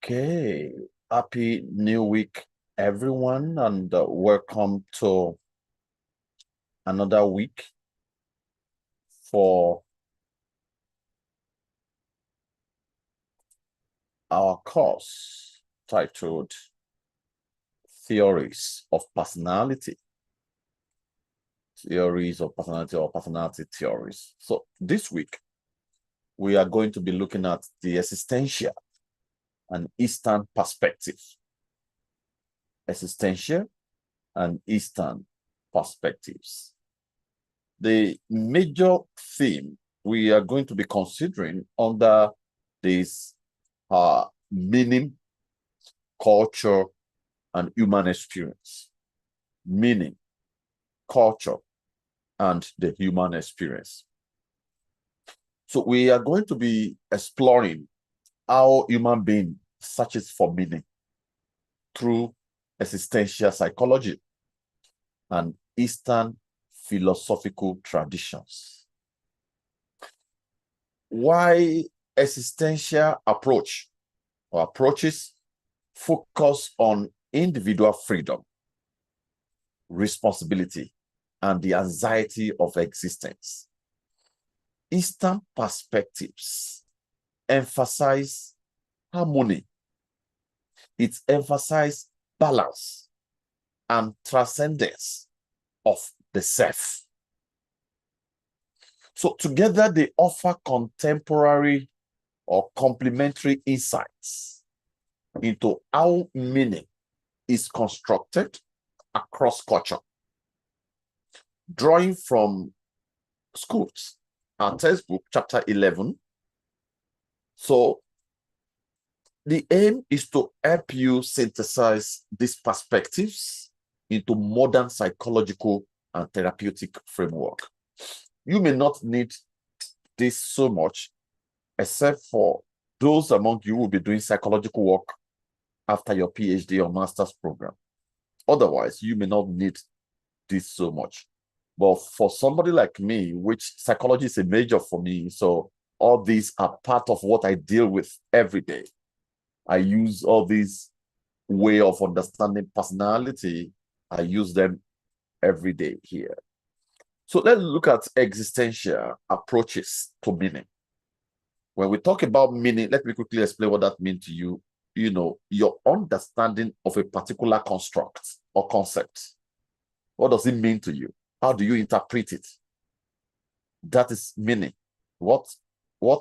Okay, happy new week, everyone, and welcome to another week for our course titled Theories of Personality. Theories of Personality or Personality Theories. So this week, we are going to be looking at the existential and Eastern perspective. Existential and Eastern perspectives. The major theme we are going to be considering under this meaning, culture, and human experience. Meaning, culture, and the human experience. So we are going to be exploring how human being searches for meaning through existential psychology and Eastern philosophical traditions. Why existential approach or approaches focus on individual freedom, responsibility, and the anxiety of existence. Eastern perspectives emphasize harmony. It emphasizes balance and transcendence of the self. So together they offer contemporary or complementary insights into how meaning is constructed across culture. Drawing from schools, our textbook, chapter 11. So the aim is to help you synthesize these perspectives into modern psychological and therapeutic framework. You may not need this so much, except for those among you who will be doing psychological work after your PhD or master's program. Otherwise, you may not need this so much. But for somebody like me, which psychology is a major for me, so all these are part of what I deal with every day. I use all these way of understanding personality. I use them every day here. So let's look at existential approaches to meaning. When we talk about meaning, let me quickly explain what that means to you. You know, your understanding of a particular construct or concept. What does it mean to you? How do you interpret it? That is meaning. What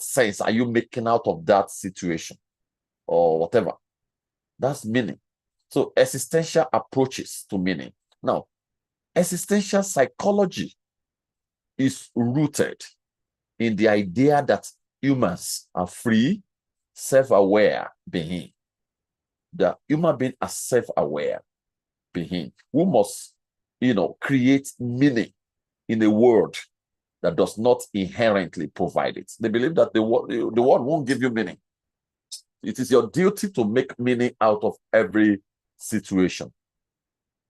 sense are you making out of that situation or whatever? That's meaning. So existential approaches to meaning. Now, existential psychology is rooted in the idea that humans are free, self-aware beings. The human being are self-aware beings who must, create meaning in a world that does not inherently provide it. They believe that the world won't give you meaning. It is your duty to make meaning out of every situation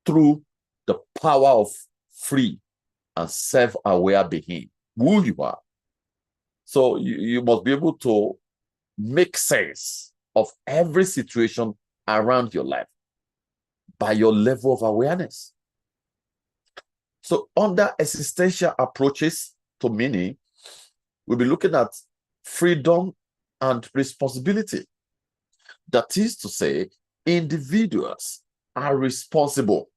through the power of free and self-aware being, who you are. So you must be able to make sense of every situation around your life by your level of awareness. So under existential approaches to meaning, we'll be looking at freedom and responsibility. That is to say, individuals are responsible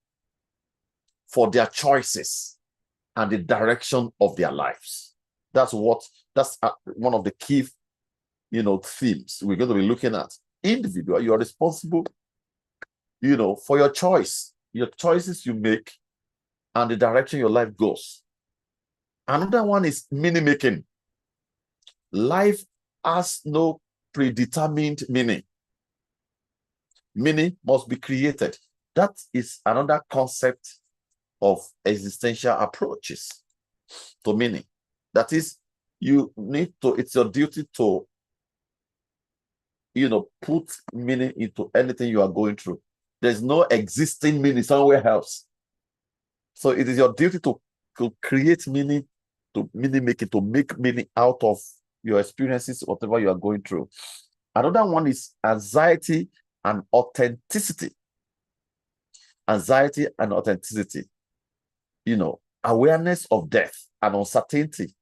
for their choices and the direction of their lives. That's one of the key, themes we're going to be looking at. Individual, you are responsible, for your choice, your choices you make, and the direction your life goes. Another one is meaning making. Life has no predetermined meaning. Meaning must be created. That is another concept of existential approaches to meaning. That is, it's your duty to, put meaning into anything you are going through. There's no existing meaning somewhere else. So it is your duty to create meaning, to meaning making, to make meaning out of your experiences, whatever you are going through. Another one is anxiety and authenticity. Anxiety and authenticity. Awareness of death and uncertainty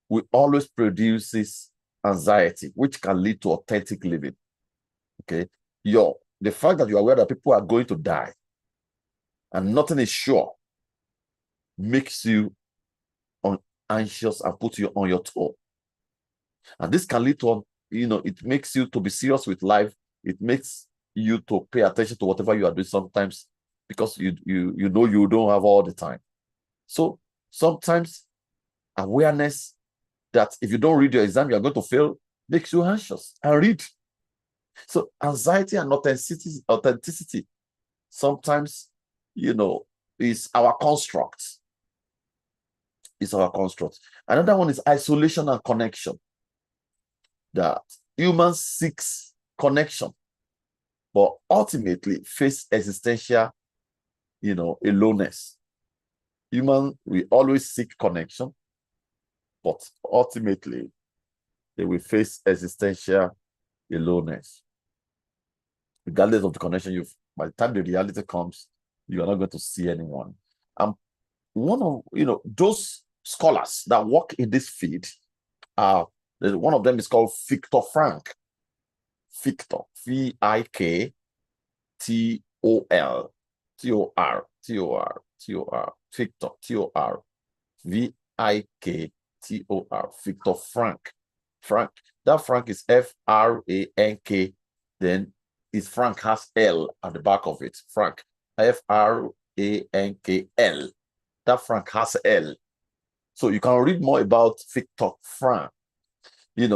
will always produces anxiety, which can lead to authentic living. Okay. The fact that you're aware that people are going to die and nothing is sure makes you anxious and puts you on your toe. And this can lead to, it makes you to be serious with life. It makes you to pay attention to whatever you are doing sometimes, because you don't have all the time. So sometimes awareness that if you don't read your exam, you're going to fail makes you anxious and read. So anxiety and authenticity sometimes, is our construct. It's our construct. Another one is isolation and connection. That humans seeks connection, but ultimately face existential, aloneness. Human, we always seek connection, but ultimately they will face existential aloneness. Regardless of the connection, by the time the reality comes, you are not going to see anyone. One of those scholars that work in this field, one of them is called Viktor Frankl. Viktor, Viktol, Viktor, Viktor, Viktor Frankl. That Frank is Frank. Then Frank has L at the back of it. Frank, Frankl. That Frank has L. So you can read more about Viktor Frankl. He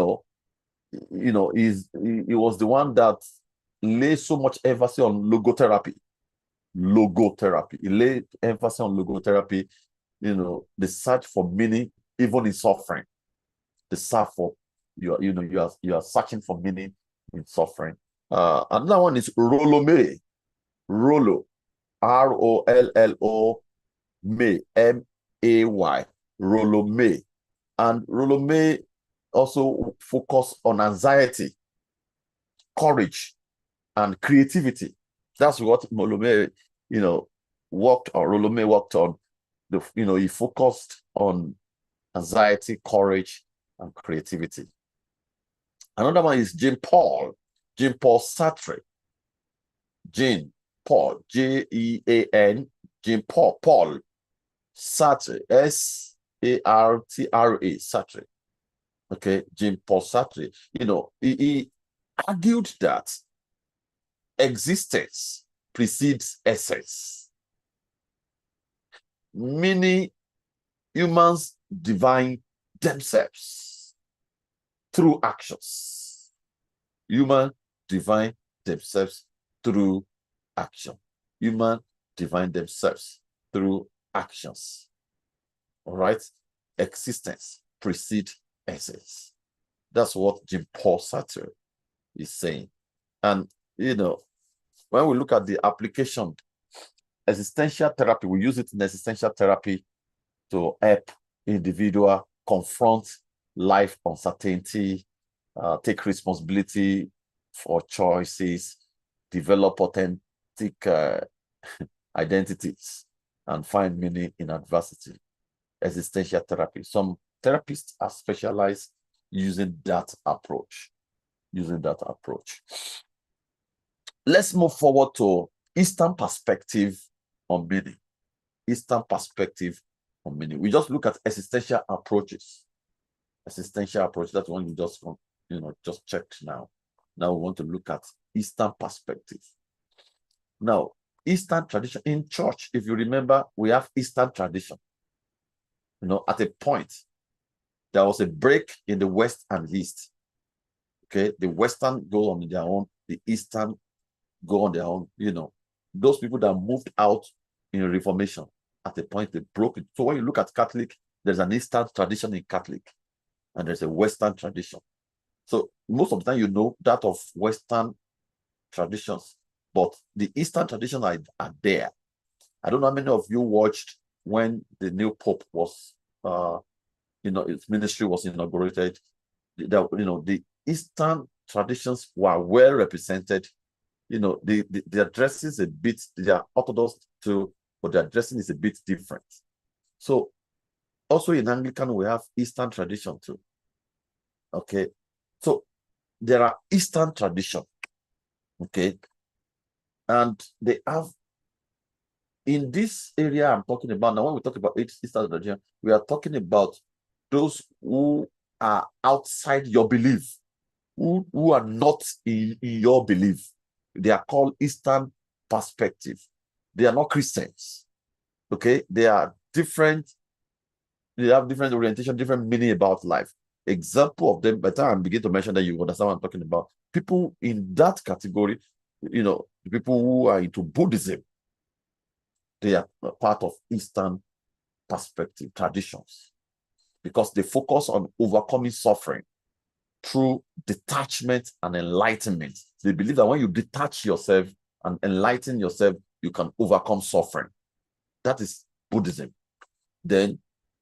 was the one that laid so much emphasis on logotherapy. He laid emphasis on logotherapy, the search for meaning, even in suffering. The search for you are searching for meaning in suffering. Another one is Rollo May. Rollo, Rollo, May, May. Rollo May. And Rollo May also focus on anxiety, courage, and creativity. That's what Rollo May, worked on. Rollo May worked on. He focused on anxiety, courage, and creativity. Another one is Jean-Paul Sartre. Jean-Paul, Jean, Jean-Paul Sartre, Sartre, Sartre. Okay, Jean-Paul Sartre. He argued that existence precedes essence. Many humans divine themselves through actions. Humans divine themselves through action. Humans divine themselves through actions. All right? Existence precedes essence. That's what Jean-Paul Sartre is saying. And, when we look at the application, existential therapy, we use it in existential therapy to help individual confront life uncertainty, take responsibility for choices, develop authentic identities, and find meaning in adversity. Existential therapy. Some therapists are specialized using that approach. Let's move forward to Eastern perspective on meaning. Eastern perspective on meaning. We just look at existential approaches. Existential approach. That's one you just checked now. Now we want to look at Eastern perspective. Now, Eastern tradition in church, if you remember, we have Eastern tradition. At a point, there was a break in the West and East. Okay, the Western go on their own, the Eastern go on their own. Those people that moved out in Reformation, at a point they broke it. So when you look at Catholic, there's an Eastern tradition in Catholic, and there's a Western tradition. So most of the time, that of Western traditions, but the Eastern traditions are there. I don't know how many of you watched when the new Pope was, his ministry was inaugurated. The Eastern traditions were well represented. Their dressing is a bit, they are orthodox too, but their dressing is a bit different. So also in Anglican, we have Eastern tradition too. Okay. So there are Eastern tradition. Okay. And they have, in this area I'm talking about now, when we talk about Eastern tradition, we are talking about those who are outside your belief, who are not in your belief. They are called Eastern perspective. They are not Christians. Okay, they are different. They have different orientation, different meaning about life. Example of them, by the time I begin to mention that, you understand what I'm talking about. People in that category, the people who are into Buddhism, they are part of Eastern perspective traditions because they focus on overcoming suffering through detachment and enlightenment. They believe that when you detach yourself and enlighten yourself, you can overcome suffering. That is Buddhism. Then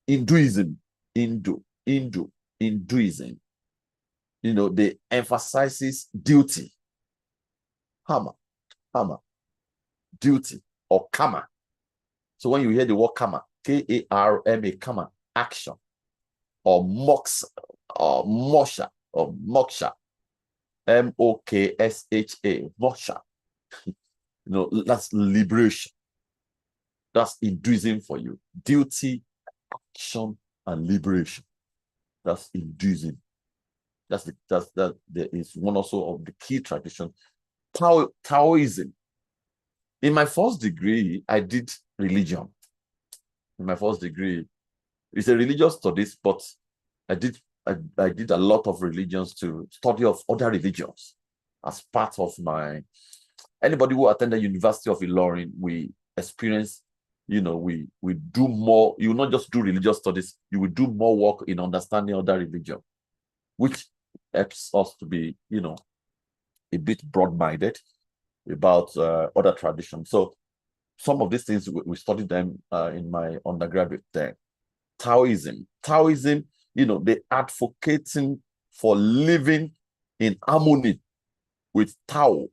Hinduism, Hinduism, they emphasizes duty, karma, duty or karma. So when you hear the word karma, K-A-R-M-A, karma, action, or moksha, M-O-K-S-H-A, moksha. That's liberation. That's Hinduism for you. Duty, action, and liberation. That's Hinduism. That is one also of the key traditions. Taoism. In my first degree, I did religion. In my first degree, it's a religious studies, but I did a lot of religions to study of other religions as part of my. Anybody who attended University of Ilorin, we experience, we do more. You will not just do religious studies, you will do more work in understanding other religion, which helps us to be, a bit broad-minded about other traditions. So some of these things, we studied them in my undergraduate there. Taoism, they advocating for living in harmony with Tao.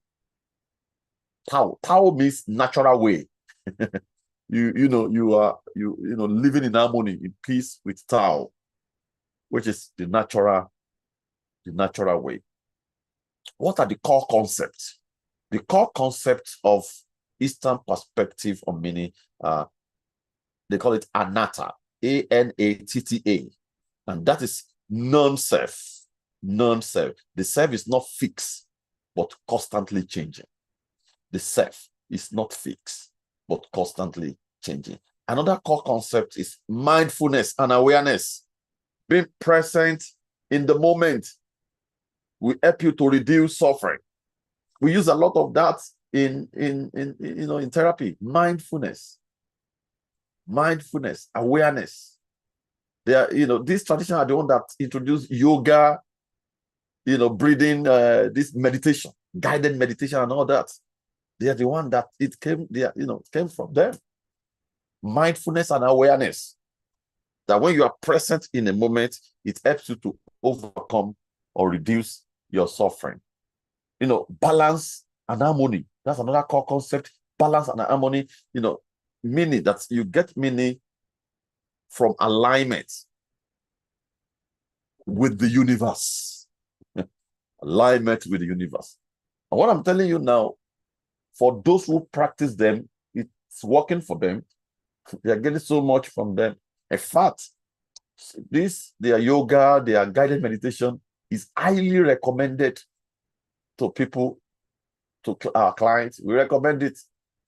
Tao means natural way. you are living in harmony, in peace with Tao, which is the natural way. What are the core concepts? The core concept of Eastern perspective on meaning, they call it anatta, A-N-A-T-T-A, and that is non-self. The self is not fixed, but constantly changing. The self is not fixed, but constantly changing. Another core concept is mindfulness and awareness. Being present in the moment will help you to reduce suffering. We use a lot of that in therapy. Mindfulness, awareness. They are, these traditions are the one that introduced yoga, breathing, this meditation, guided meditation, and all that. They are the one that it came from them. Mindfulness and awareness. That when you are present in a moment, it helps you to overcome or reduce your suffering. Balance and harmony. That's another core concept. Balance and harmony, meaning that you get meaning from alignment with the universe. Alignment with the universe. And what I'm telling you now, for those who practice them, it's working for them. They are getting so much from them. In fact, their yoga, their guided meditation is highly recommended to people, to our clients. We recommend it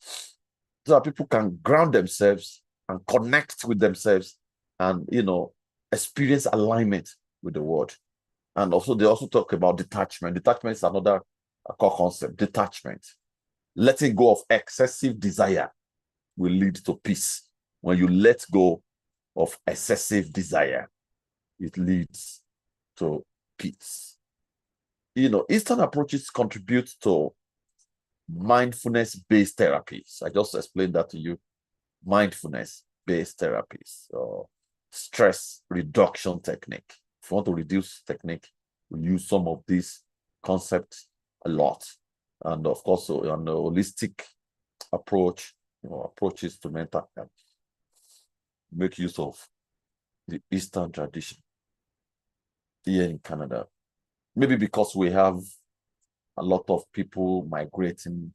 so that people can ground themselves and connect with themselves and, experience alignment with the world. And also, they also talk about detachment. Detachment is another core concept. Detachment. Letting go of excessive desire will lead to peace. When you let go of excessive desire, it leads to peace. Eastern approaches contribute to mindfulness-based therapies. I just explained that to you. Mindfulness-based therapies, or stress reduction technique. If you want to reduce technique, we use some of these concept a lot. And of course, an holistic approach, approaches to mental health, make use of the Eastern tradition here in Canada. Maybe because we have a lot of people migrating,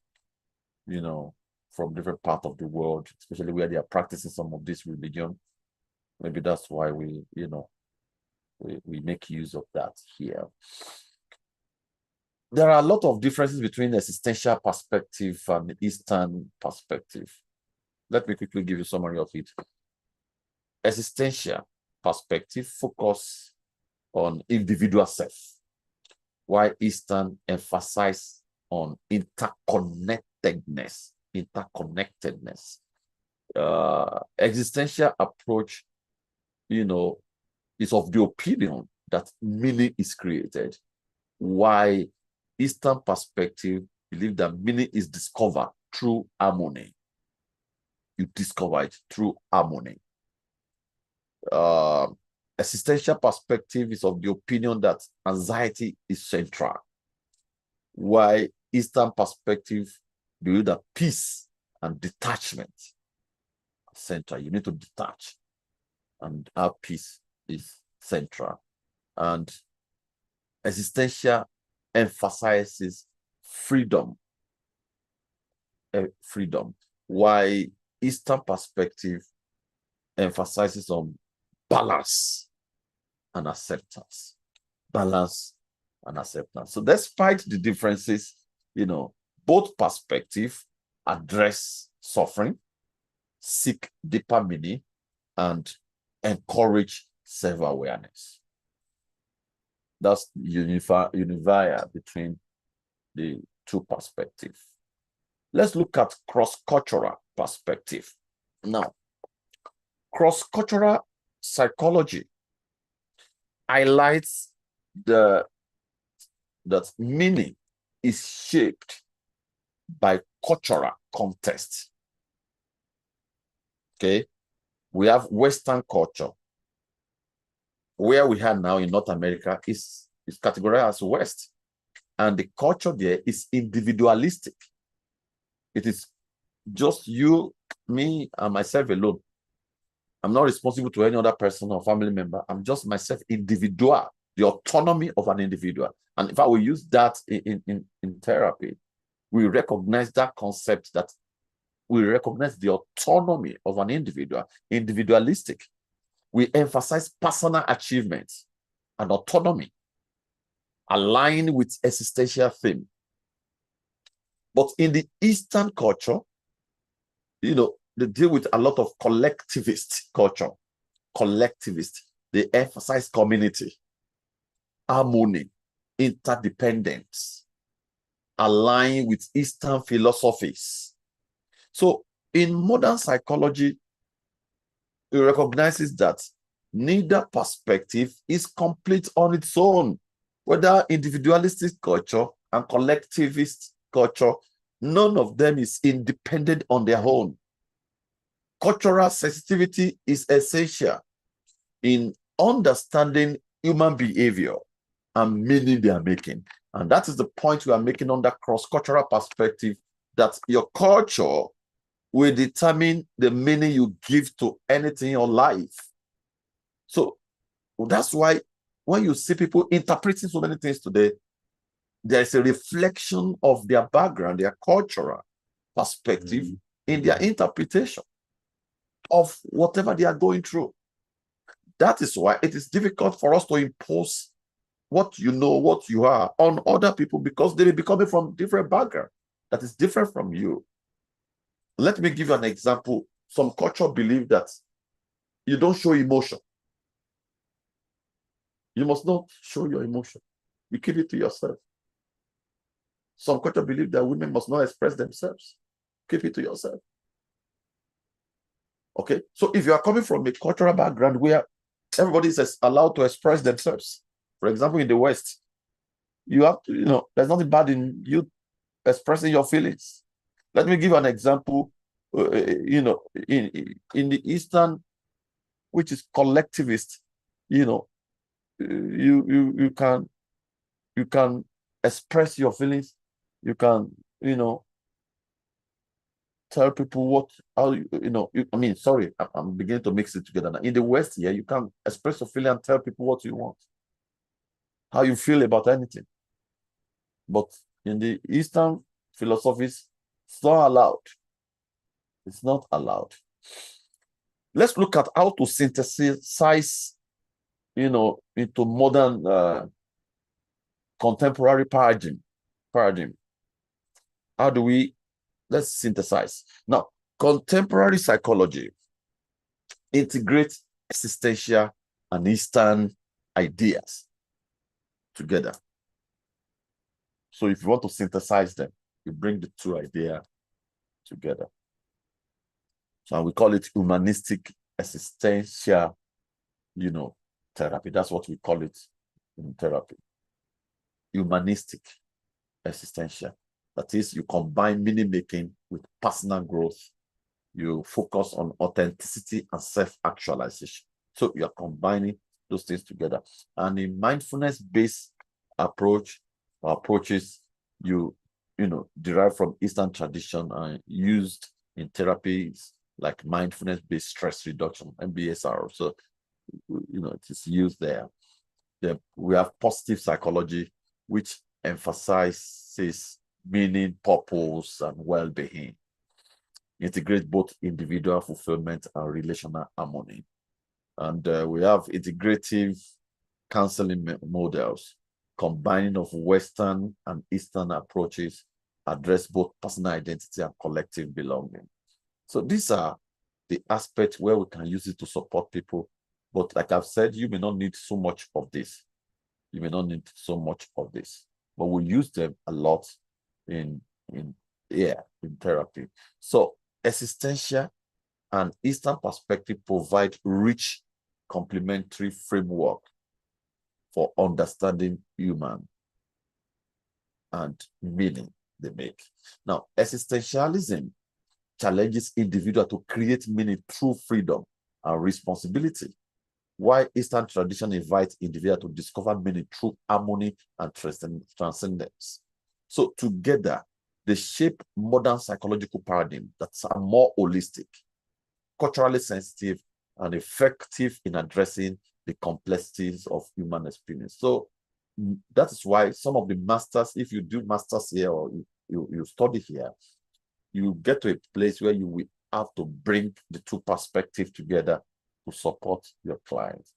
from different parts of the world, especially where they are practicing some of this religion. Maybe that's why we make use of that here. There are a lot of differences between existential perspective and Eastern perspective. Let me quickly give you a summary of it. Existential perspective focus on individual self, while Eastern emphasize on interconnectedness. Existential approach, is of the opinion that meaning is created, while Eastern perspective believe that meaning is discovered through harmony. You discover it through harmony. Existential perspective is of the opinion that anxiety is central, while Eastern perspective believe that peace and detachment are central. You need to detach, and our peace is central. And existential emphasizes freedom, while Eastern perspective emphasizes on balance and acceptance. So despite the differences, both perspectives address suffering, seek deeper meaning, and encourage self-awareness. That's unifier between the two perspectives. Let's look at cross-cultural perspective. Now, cross-cultural psychology highlights that meaning is shaped by cultural context. Okay, we have Western culture, where we have now in North America is categorized as West, and the culture there is individualistic. It is just you, me, and myself alone. I'm not responsible to any other person or family member. I'm just myself, individual, the autonomy of an individual. And if I will use that in therapy, we recognize that concept, that we recognize the autonomy of an individual, individualistic. We emphasize personal achievement and autonomy, aligned with existential theme. But in the Eastern culture, they deal with a lot of collectivist culture. They emphasize community, harmony, interdependence, align with Eastern philosophies. So in modern psychology, it recognizes that neither perspective is complete on its own. Whether individualistic culture and collectivist culture, none of them is independent on their own. Cultural sensitivity is essential in understanding human behavior and meaning they are making. And that is the point we are making on that cross-cultural perspective, that your culture will determine the meaning you give to anything in your life. So that's why when you see people interpreting so many things today, there is a reflection of their background, their cultural perspective in their interpretation of whatever they are going through. That is why it is difficult for us to impose what you are on other people, because they may be coming from different background that is different from you. Let me give you an example. Some culture believe that you don't show emotion. You must not show your emotion. You keep it to yourself. Some culture believe that women must not express themselves. Keep it to yourself. Okay, so if you are coming from a cultural background where everybody is allowed to express themselves, for example, in the West, you have to, there's nothing bad in you expressing your feelings. Let me give an example. In the Eastern, which is collectivist, you can express your feelings. You can, tell people sorry, I'm beginning to mix it together now. In the West here, you can express your feeling and tell people what you want, how you feel about anything. But in the Eastern philosophies, it's not allowed. It's not allowed. Let's look at how to synthesize, into modern contemporary paradigm. How do we, let's synthesize. Now, contemporary psychology integrates existential and Eastern ideas together. So if you want to synthesize them, you bring the two ideas together. So we call it humanistic existential, therapy. That's what we call it in therapy. Humanistic existential. That is, you combine meaning making with personal growth. You focus on authenticity and self-actualization. So you're combining those things together. And in mindfulness-based approaches, you derive from Eastern tradition and used in therapies like mindfulness-based stress reduction, MBSR. So, it is used there. Then we have positive psychology, which emphasizes meaning, purpose, and well-being. Integrate both individual fulfillment and relational harmony. And we have integrative counseling models, combining of Western and Eastern approaches, address both personal identity and collective belonging. So these are the aspects where we can use it to support people. But like I've said, you may not need so much of this. You may not need so much of this. But we use them a lot in therapy. So existential and Eastern perspective provide rich complementary framework for understanding human and meaning they make. Now, existentialism challenges individual to create meaning through freedom and responsibility, while Eastern tradition invites individual to discover meaning through harmony and transcendence. So together, they shape modern psychological paradigm that are more holistic, culturally sensitive, and effective in addressing the complexities of human experience. So that is why some of the masters, if you do masters here or you study here, you get to a place where you will have to bring the two perspectives together to support your clients.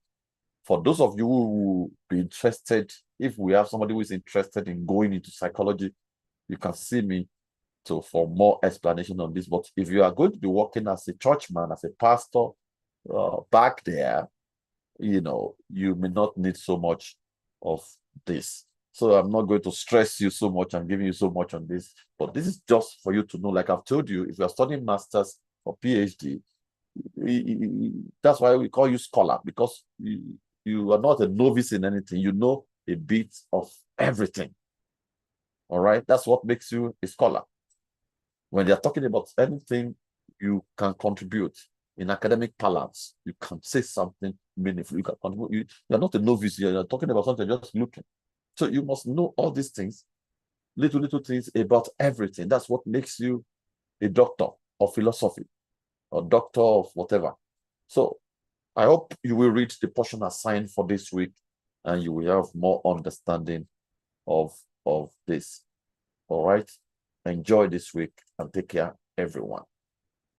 For those of you who will be interested, if we have somebody who is interested in going into psychology, you can see me for more explanation on this. But if you are going to be working as a churchman, as a pastor, back there, you may not need so much of this. So I'm not going to stress you so much and giving you so much on this, but this is just for you to know. Like I've told you, if you're studying masters or PhD, that's why we call you scholar, because you are not a novice in anything. You know a bit of everything. All right, that's what makes you a scholar. When they're talking about anything, you can contribute. In academic parlance, you can say something meaningful. You can contribute. You're not a novice. You're talking about something, just looking. So you must know all these things, little things about everything. That's what makes you a doctor of philosophy or doctor of whatever. So I hope you will read the portion assigned for this week and you will have more understanding of this. All right. Enjoy this week and take care, everyone.